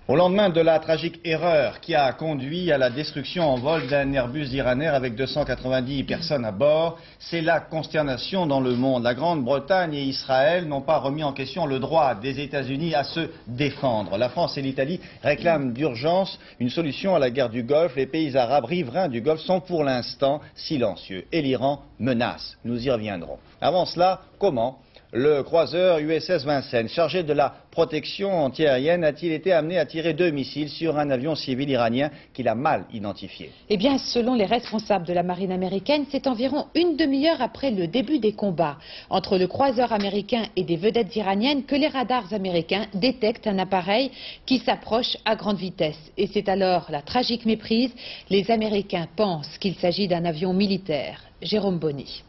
Au lendemain de la tragique erreur qui a conduit à la destruction en vol d'un Airbus d'Iranair avec 290 personnes à bord, c'est la consternation dans le monde. La Grande-Bretagne et Israël n'ont pas remis en question le droit des États-Unis à se défendre. La France et l'Italie réclament d'urgence une solution à la guerre du Golfe. Les pays arabes riverains du Golfe sont pour l'instant silencieux et l'Iran menace. Nous y reviendrons. Avant cela, comment le croiseur USS Vincennes, chargé de la protection antiaérienne, a-t-il été amené à tirer 2 missiles sur un avion civil iranien qu'il a mal identifié? Eh bien, selon les responsables de la marine américaine, c'est environ une demi-heure après le début des combats entre le croiseur américain et des vedettes iraniennes que les radars américains détectent un appareil qui s'approche à grande vitesse. Et c'est alors la tragique méprise. Les Américains pensent qu'il s'agit d'un avion militaire. Jérôme Bonny.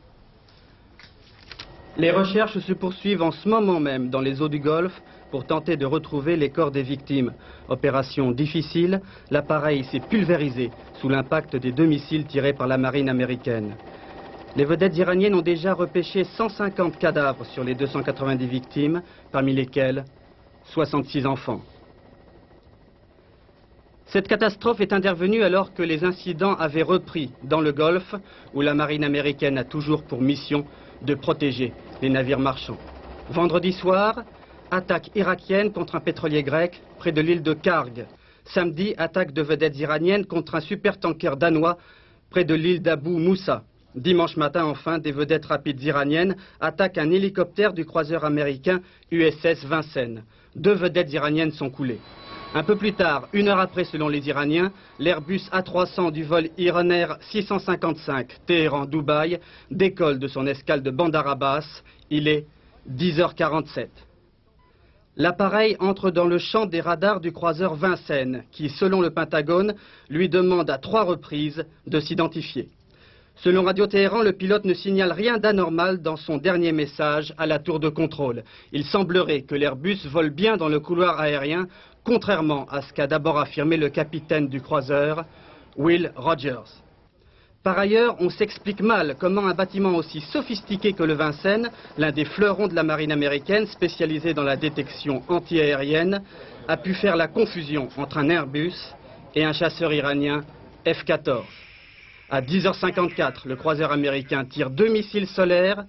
Les recherches se poursuivent en ce moment même dans les eaux du Golfe pour tenter de retrouver les corps des victimes. Opération difficile, l'appareil s'est pulvérisé sous l'impact des 2 missiles tirés par la marine américaine. Les vedettes iraniennes ont déjà repêché 150 cadavres sur les 290 victimes, parmi lesquels 66 enfants. Cette catastrophe est intervenue alors que les incidents avaient repris dans le Golfe, où la marine américaine a toujours pour mission de protéger les navires marchands. Vendredi soir, attaque irakienne contre un pétrolier grec près de l'île de Karg. Samedi, attaque de vedettes iraniennes contre un supertanker danois près de l'île d'Abu Moussa. Dimanche matin, enfin, des vedettes rapides iraniennes attaquent un hélicoptère du croiseur américain USS Vincennes. 2 vedettes iraniennes sont coulées. Un peu plus tard, 1 heure après selon les Iraniens, l'Airbus A300 du vol Iranair 655 Téhéran-Dubaï décolle de son escale de Bandar Abbas. Il est 10h47. L'appareil entre dans le champ des radars du croiseur Vincennes, qui, selon le Pentagone, lui demande à 3 reprises de s'identifier. Selon Radio Téhéran, le pilote ne signale rien d'anormal dans son dernier message à la tour de contrôle. Il semblerait que l'Airbus vole bien dans le couloir aérien, contrairement à ce qu'a d'abord affirmé le capitaine du croiseur, Will Rogers. Par ailleurs, on s'explique mal comment un bâtiment aussi sophistiqué que le Vincennes, l'un des fleurons de la marine américaine spécialisé dans la détection antiaérienne, a pu faire la confusion entre un Airbus et un chasseur iranien F-14. À 10h54, le croiseur américain tire 2 missiles solaires.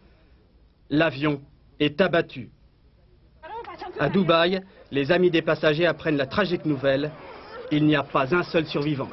L'avion est abattu. À Dubaï, les amis des passagers apprennent la tragique nouvelle. Il n'y a pas un seul survivant.